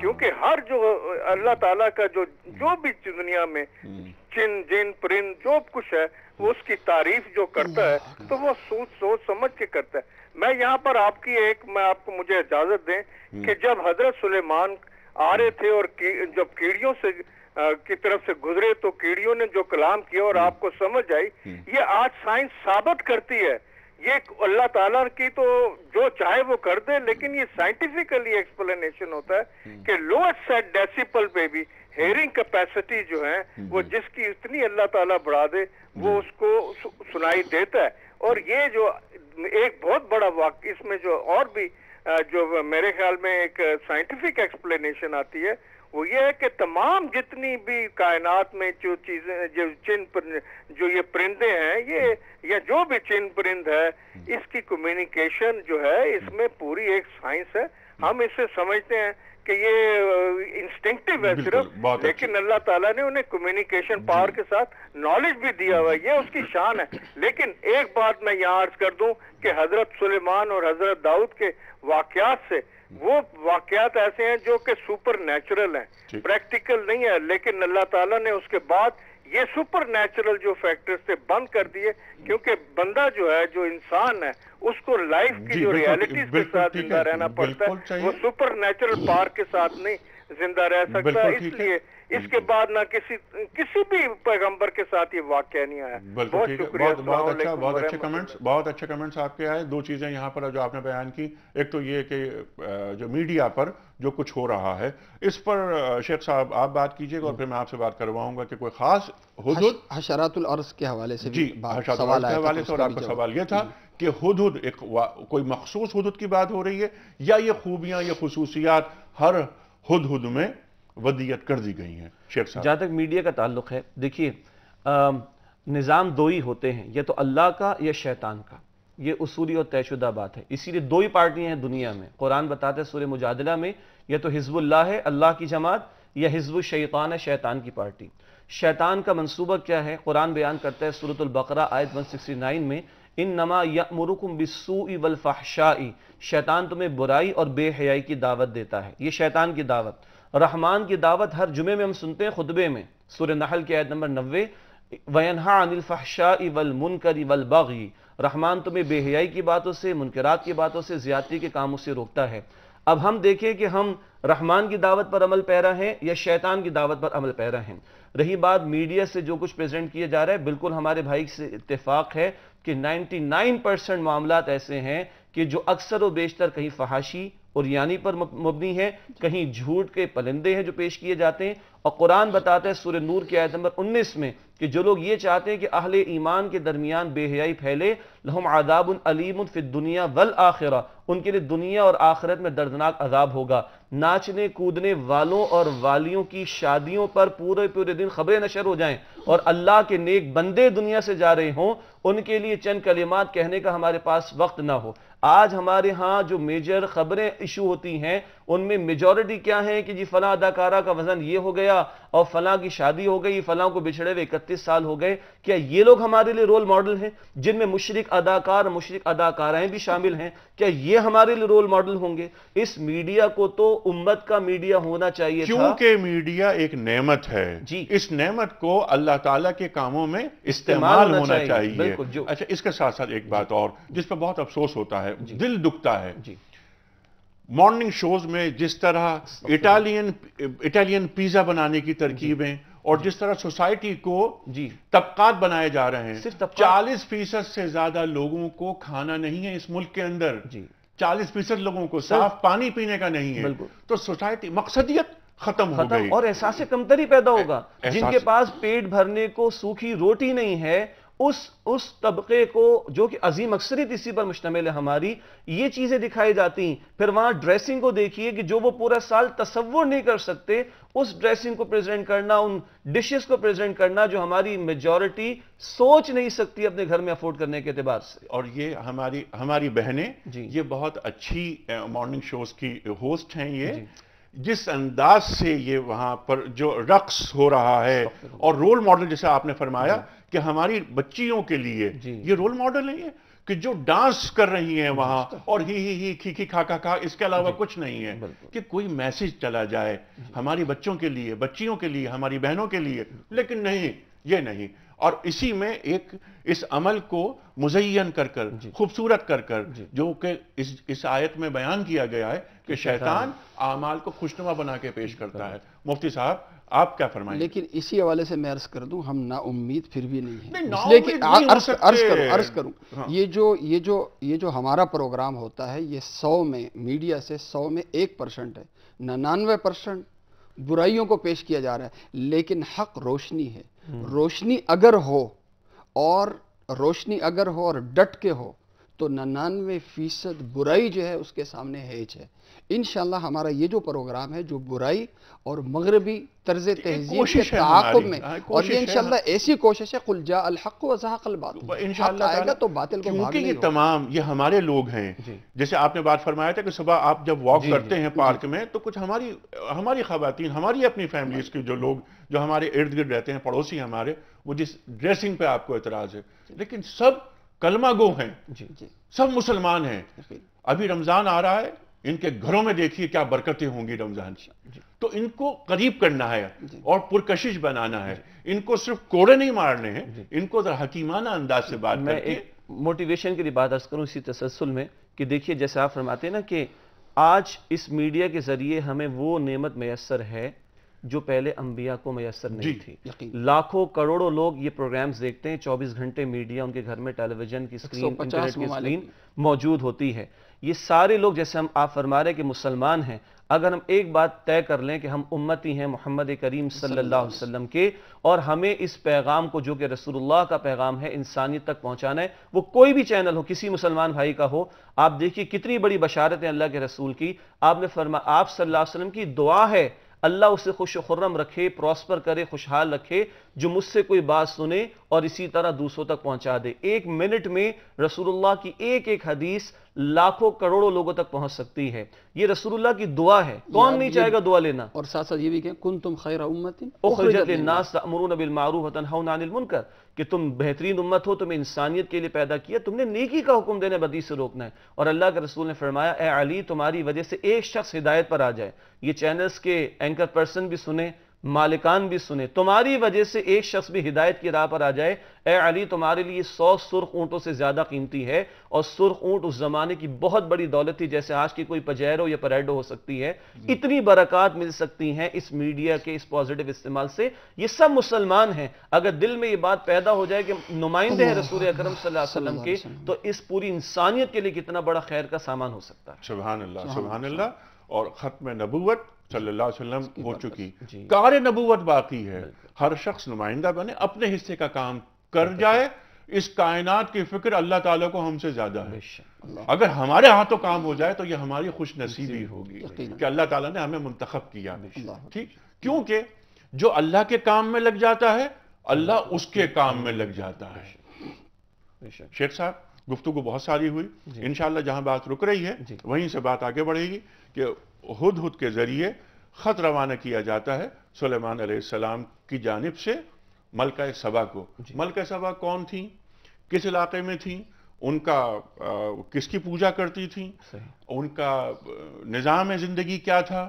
کیونکہ ہر جو اللہ تعالیٰ کا جو بھی دنیا میں چن جن پرند جو کچھ ہے وہ اس کی تعریف جو کرتا ہے تو وہ سوچ سمجھ کے کرتا ہے۔ میں یہاں پر آپ کی مجھے اجازت دیں کہ جب حضرت سلیمان آ رہے تھے اور جب کیڑیوں سے کی طرف سے گزرے تو کیڑیوں نے جو کلام کیا اور آپ کو سمجھ آئی، یہ آج سائنس ثابت کرتی ہے، یہ اللہ تعالیٰ کی تو جو چاہے وہ کر دے، لیکن یہ سائنٹیفکلی ایکسپلینیشن ہوتا ہے کہ لوئسٹ سیٹ ڈیسیبل پہ بھی ہیئرنگ کیپیسٹی جو ہے وہ جس کی اتنی اللہ تعالیٰ بڑھا دے وہ اس کو سنائی دیتا ہے۔ اور یہ جو ایک بہت بڑا واقعہ اس میں جو اور بھی جو میرے خیال میں ایک سائنٹیفک ایکسپلینیشن آتی ہے وہ یہ ہے کہ تمام جتنی بھی کائنات میں جو چیزیں جو یہ پرندے ہیں یہ یا جو بھی چن پرند ہے اس کی کمیونیکیشن جو ہے اس میں پوری ایک سائنس ہے۔ ہم اسے سمجھتے ہیں کہ یہ انسٹنکٹیو ہے صرف، لیکن اللہ تعالیٰ نے انہیں کمیونیکیشن پاور کے ساتھ نالج بھی دیا ہوا ہے، یہ اس کی شان ہے۔ لیکن ایک بات میں یہاں عرض کر دوں کہ حضرت سلیمان اور حضرت داؤد کے واقعات سے وہ واقعات ایسے ہیں جو کہ سپر نیچرل ہیں، پریکٹیکل نہیں ہے، لیکن اللہ تعالیٰ نے اس کے بعد یہ سپر نیچرل جو فیکٹرز سے بند کر دیے، کیونکہ بندہ جو ہے جو انسان ہے اس کو لائف کی جو ریالٹیز کے ساتھ زندہ رہنا پڑتا ہے، وہ سپر نیچرل پار کے ساتھ نہیں زندہ رہ سکتا، اس لیے اس کے بعد نہ کسی بھی پیغمبر کے ساتھ یہ واقعہ نہیں آیا۔ بہت شکریہ، بہت اچھے کمنٹس آپ کے آئے۔ دو چیزیں یہاں پر جو آپ نے بیان کی، ایک تو یہ کہ جو میڈیا پر جو کچھ ہو رہا ہے اس پر شیخ صاحب آپ بات کیجئے گا اور پھر میں آپ سے بات کرواؤں گا کہ کوئی خاص ہدہد حشرات الارض کے حوالے سے جی حشرات الارض کے حوالے سے، اور آپ کا سوال یہ تھا کہ ہدہد ایک کوئی مخصوص ہدہد کی بات ہو رہی ہے یا یہ خوبیاں یہ خصوصیات ہر ہدہد میں ودیت کر دی گئی ہیں؟ شیخ صاحب جہاں تک میڈیا کا تعلق ہے، دیکھیے نظام دو ہی ہوتے ہیں، یا تو اللہ کا یا شیطان کا، یہ اصولی اور طے شدہ بات ہے۔ اسی لیے دو ہی پارٹیاں ہیں دنیا میں۔ قرآن بتاتا ہے سورہ مجادلہ میں یا تو حزب اللہ ہے اللہ کی جماعت یا حزب الشیطان ہے شیطان کی پارٹی۔ شیطان کا منصوبہ کیا ہے؟ قرآن بیان کرتا ہے سورۃ البقرہ آیت 169 میں، انما یأمرکم بالسوء والفحشاء، شیطان تمہیں برائی اور بے حیائی کی دعوت دیتا ہے۔ یہ شیطان کی دعوت۔ رحمان کی دعوت ہر جمعے میں ہم سنتے ہیں خطبے میں، سورہ نحل کی آیت نمبر 90، وَيَنْهَا عَنِ الْفَحْشَاءِ وَالْمُنْكَرِ وَالْبَغْيِ، رحمان تمہیں بے حیائی کی باتوں سے، منکرات کی باتوں سے، زیادتی کے کاموں سے روکتا ہے۔ اب ہم دیکھیں کہ ہم رحمان کی دعوت پر عمل پیرا ہیں یا شیطان کی دعوت پر عمل پیرا ہیں۔ رہی بات میڈیا سے جو کچھ پریزنٹ کیا جا رہا ہے، بالکل ہمارے بھائی سے اتفاق ہے کہ 99% معاملات ایسے ہیں کہ جو اکثر و بیشتر کہیں فحاشی اور یعنی پر مبنی ہے، کہیں جھوٹ کے پلندے ہیں جو پیش کیے جاتے ہیں۔ اور قرآن بتاتا ہے سورہ نور کی آیت نمبر 19 میں کہ جو لوگ یہ چاہتے ہیں کہ اہل ایمان کے درمیان بے حیائی پھیلے، لہم عذاب علیم فی الدنیا والآخرہ، ان کے لیے دنیا اور آخرت میں دردناک عذاب ہوگا۔ ناچنے کودنے والوں اور والیوں کی شادیوں پر پورے دن خبریں نشر ہو جائیں اور اللہ کے نیک بندے دنیا سے جا رہے ہوں، ان کے لیے چند کلمات کہنے کا ہمارے پاس وقت نہ ہو۔ آج ہمارے ہاں جو میجر خبریں ایشو ہوتی ہیں ان میں میجورٹی کیا ہے کہ جی فلاں اداکارہ کا وزن یہ ہو گیا اور فلاں کی شادی ہو گئی، فلاں کو بچھڑے ہوئے 31 سال ہو گئے۔ کیا یہ لوگ ہمارے لیے رول ماڈل ہیں جن میں مشرک اداکار مشرک اداکارائیں بھی شامل ہیں؟ کیا یہ ہمارے لیے رول ماڈل ہوں گے؟ اس میڈیا کو تو امت کا میڈیا ہونا چاہیے تھا، کیونکہ میڈیا ایک نعمت ہے جی، اس نعمت کو اللہ تعالیٰ کے کاموں میں استعمال ہونا چاہیے۔ اچھا، اس کے ساتھ ساتھ ایک بات اور جس پہ بہت افسوس ہوتا ہے، دل دکھتا ہے، مارننگ شوز میں جس طرح اٹالین پیزا بنانے کی ترکیبیں اور جس طرح سوسائٹی کو طبقات بنائے جا رہے ہیں، 40% سے زیادہ لوگوں کو کھانا نہیں ہے اس ملک کے اندر، 40% لوگوں کو صاف پانی پینے کا نہیں ہے، تو سوسائٹی مقصدیت ختم ہو گئی اور احساس کمتری پیدا ہوگا. جن کے پاس پیٹ بھرنے کو سوکھی روٹی نہیں ہے اس طبقے کو جو کہ عظیم اکثریت اسی پر مشتمل ہے ہماری, یہ چیزیں دکھائی جاتی ہیں. پھر وہاں ڈریسنگ کو دیکھیے کہ جو وہ پورا سال تصور نہیں کر سکتے, اس ڈریسنگ کو پریزنٹ کرنا, ان ڈشز کو پریزنٹ کرنا جو ہماری میجورٹی سوچ نہیں سکتی اپنے گھر میں افورڈ کرنے کے اعتبار سے. اور یہ ہماری بہنیں یہ بہت اچھی مارننگ شوز کی ہوسٹ ہیں. یہ جس انداز سے یہ وہاں پر جو رقص ہو رہا ہے, اور رول ماڈل جیسے آپ نے فرمایا کہ ہماری بچیوں کے لیے یہ رول ماڈل نہیں ہے کہ جو ڈانس کر رہی ہیں وہاں اور ہی کھی کھا کھا, اس کے علاوہ کچھ نہیں ہے. کہ کوئی میسج چلا جائے ہماری بچوں کے لیے, بچیوں کے لیے, ہماری بہنوں کے لیے, لیکن نہیں, یہ نہیں. اور اسی میں ایک اس عمل کو مزین کر کر, خوبصورت کر کر, جو کہ اس آیت میں بیان کیا گیا ہے کہ شیطان اعمال کو خوشنما بنا کے پیش کرتا ہے. مفتی صاحب آپ کیا فرمائیں؟ لیکن اسی حوالے سے میں عرض کر دوں, ہم نا امید پھر بھی نہیں ہیں. اس لیے کہ عرض کروں یہ جو ہمارا پروگرام ہوتا ہے, یہ 100 میں میڈیا سے 100 میں 1% ہے. 99% برائیوں کو پیش کیا جا رہا ہے. لیکن حق روشنی ہے. روشنی اگر ہو اور ڈٹ کے ہو تو 99% برائی جو ہے اس کے سامنے ہیج ہے. انشاءاللہ ہمارا یہ جو پروگرام ہے جو برائی اور مغربی طرز تہذیب کے تعاقب میں, اور یہ انشاءاللہ ایسی کوشش ہے, قل جاء الحق وزهق الباطل, انشاءاللہ آئے گا تو باطل کو بھاگنے کیونکہ یہ تمام یہ ہمارے لوگ ہیں. جیسے آپ نے بات فرمایا تھا کہ صبح آپ جب واک کرتے ہیں پارک میں تو کچھ ہماری خواتین, ہماری اپنی فیملیز کے جو لوگ جو ہمارے ارد گرد رہتے ہیں, پڑوسی ہمارے, وہ جس ڈریسنگ پہ آپ کو اعتراض ہے, لیکن سب کلمہ گو ہیں, سب مسلمان ہیں. ابھی رمضان آ رہا ہے, ان کے گھروں میں دیکھیے کیا برکتیں ہوں گی رمضان کی. تو ان کو قریب کرنا ہے اور پرکشش بنانا ہے. ان کو صرف کوڑے نہیں مارنے ہیں, ان کو ذرا حکیمانہ انداز سے بات میں ایک موٹیویشن کے لیے بات عرض کروں اسی تسلسل میں کہ دیکھیے جیسے آپ فرماتے ہیں نا کہ آج اس میڈیا کے ذریعے ہمیں وہ نعمت میسر ہے جو پہلے انبیاء کو میسر نہیں تھی. لاکھوں کروڑوں لوگ یہ پروگرامز دیکھتے ہیں, 24 گھنٹے میڈیا ان کے گھر میں ٹیلی ویژن کی اسکرین, انٹرنیٹ کی اسکرین موجود ہوتی ہے. یہ سارے لوگ جیسے آپ فرما رہے ہیں کہ مسلمان ہیں, اگر ہم ایک بات طے کر لیں کہ ہم امتی ہیں محمد کریم صلی اللہ علیہ وسلم کے, اور ہمیں اس پیغام کو جو کہ رسول اللہ کا پیغام ہے انسانیت تک پہنچانا ہے, وہ کوئی بھی چینل ہو, کسی مسلمان بھائی کا ہو. آپ دیکھیے کتنی بڑی بشارت ہے اللہ کے رسول کی. آپ نے فرمایا, آپ صلی اللہ علیہ وسلم کی دعا ہے اللہ اسے خوش و خرم رکھے, پراسپر کرے, خوشحال رکھے, جو مجھ سے کوئی بات سنے اور اسی طرح دوسروں تک پہنچا دے. 1 منٹ میں رسول اللہ کی ایک حدیث لاکھوں کروڑوں لوگوں تک پہنچ سکتی ہے. یہ رسول اللہ کی دعا ہے, کون نہیں چاہے گا دعا لینا. اور ساتھ ساتھ یہ بھی کہ کنتم خیر امت اخرجت للناس تأمرون بالمعروف وتنہون عن المنکر, کہ تم بہترین امت ہو, تمہیں انسانیت کے لیے پیدا کیا, تم نے نیکی کا حکم دینے, بدی سے روکنا ہے. اور اللہ کے رسول نے فرمایا, اے علی تمہاری وجہ سے ایک شخص ہدایت پر آ جائے, یہ چینلز کے اینکر پرسن بھی سنیں, مالکان بھی سنیں, تمہاری وجہ سے ایک شخص بھی ہدایت کی راہ پر آ جائے, اے علی تمہارے لیے 100 سرخ اونٹوں سے زیادہ قیمتی ہے. اور سرخ اونٹ اس زمانے کی بہت بڑی دولت تھی, جیسے آج کی کوئی پجیرو یا پریڈو ہو سکتی ہے. اتنی برکات مل سکتی ہیں اس میڈیا کے اس پازیٹیو استعمال سے. یہ سب مسلمان ہیں. اگر دل میں یہ بات پیدا ہو جائے کہ نمائندے ہیں رسول اکرم صلی اللہ علیہ وسلم کے, تو اس پوری انسانیت کے لیے کتنا بڑا خیر کا سامان ہو سکتا ہے. سبحان اللہ, سبحان اللہ. اور ختم نبوت صلی اللہ علیہ وسلم ہو چکی, کار نبوت باقی ہے. ہر شخص نمائندہ بنے, اپنے حصے کا کام کر جائے. اس کائنات کی فکر اللہ تعالیٰ کو ہم سے زیادہ ہے. اگر ہمارے ہاتھوں کام ہو جائے تو یہ ہماری خوش نصیبی ہوگی کہ اللہ تعالیٰ نے ہمیں منتخب کیا. ٹھیک, کیونکہ جو اللہ کے کام میں لگ جاتا ہے اللہ اس کے کام میں لگ جاتا ہے. شیخ صاحب گفتگو بہت ساری ہوئی, انشاءاللہ جہاں بات رک رہی ہے وہیں سے بات آگے بڑھے گی کہ ہدہد کے ذریعے خط روانہ کیا جاتا ہے سلیمان علیہ السلام کی جانب سے ملکہ سبا کو. ملکہ سبا کون تھیں, کس علاقے میں تھیں, ان کا کس کی پوجا کرتی تھیں, ان کا نظام زندگی کیا تھا.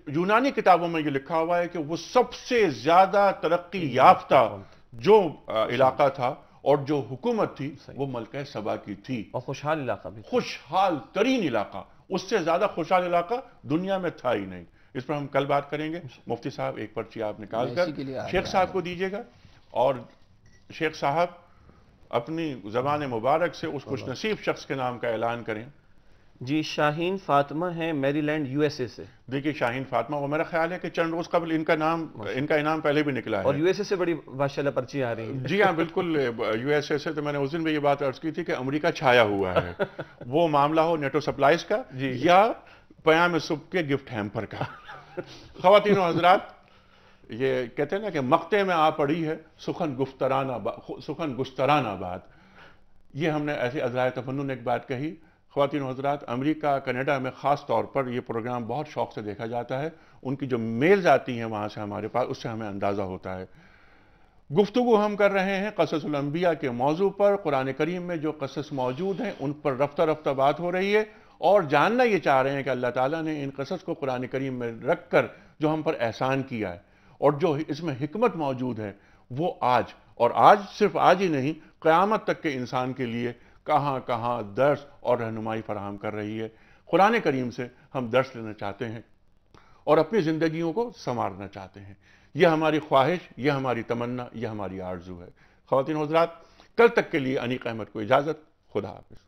یونانی کتابوں میں یہ لکھا ہوا ہے کہ وہ سب سے زیادہ ترقی یافتہ جو علاقہ تھا اور جو حکومت تھی وہ ملکہ سبا کی تھی. اور خوشحال علاقہ بھی, خوشحال ترین علاقہ, اس سے زیادہ خوشحال علاقہ دنیا میں تھا ہی نہیں. اس پر ہم کل بات کریں گے. مفتی صاحب ایک پرچی آپ نکال کر شیخ صاحب کو دیجیے گا, اور شیخ صاحب اپنی زبان مبارک سے اس خوش نصیب شخص کے نام کا اعلان کریں جی شاہین فاطمہ ہیں میری لینڈ یو ایس اے سے. دیکھیے شاہین فاطمہ، وہ میرا خیال ہے کہ چند روز قبل ان کا انعام پہلے بھی نکلا ہے، اور یو ایس اے سے بڑی ماشاءاللہ پرچی آ رہی ہیں. جی ہاں بالکل، یو ایس اے سے. تو میں نے اس دن بھی یہ بات عرض کی تھی کہ امریکہ چھایا ہوا ہے، وہ معاملہ ہو نیٹو سپلائز کا یا پیام صبح کے گفٹ ہیمپر کا. خواتین و حضرات، یہ کہتے ہیں نا کہ مقطع میں آ پڑی ہے سخن گسترانہ بات. یہ ہم نے ایسے عذرائے تفنن ایک بات کہی. خواتین و حضرات، امریکہ کینیڈا میں خاص طور پر یہ پروگرام بہت شوق سے دیکھا جاتا ہے. ان کی جو میلز آتی ہیں وہاں سے ہمارے پاس، اس سے ہمیں اندازہ ہوتا ہے. گفتگو ہم کر رہے ہیں قصص الانبیاء کے موضوع پر. قرآن کریم میں جو قصص موجود ہیں ان پر رفتہ رفتہ بات ہو رہی ہے، اور جاننا یہ چاہ رہے ہیں کہ اللہ تعالیٰ نے ان قصص کو قرآن کریم میں رکھ کر جو ہم پر احسان کیا ہے اور جو اس میں حکمت موجود ہے، وہ آج صرف آج ہی نہیں، قیامت تک کے انسان کے لیے کہاں کہاں درس اور رہنمائی فراہم کر رہی ہے. قرآن کریم سے ہم درس لینا چاہتے ہیں اور اپنی زندگیوں کو سنوارنا چاہتے ہیں. یہ ہماری خواہش، یہ ہماری تمنا، یہ ہماری آرزو ہے. خواتین و حضرات، کل تک کے لیے انیق احمد کو اجازت. خدا حافظ.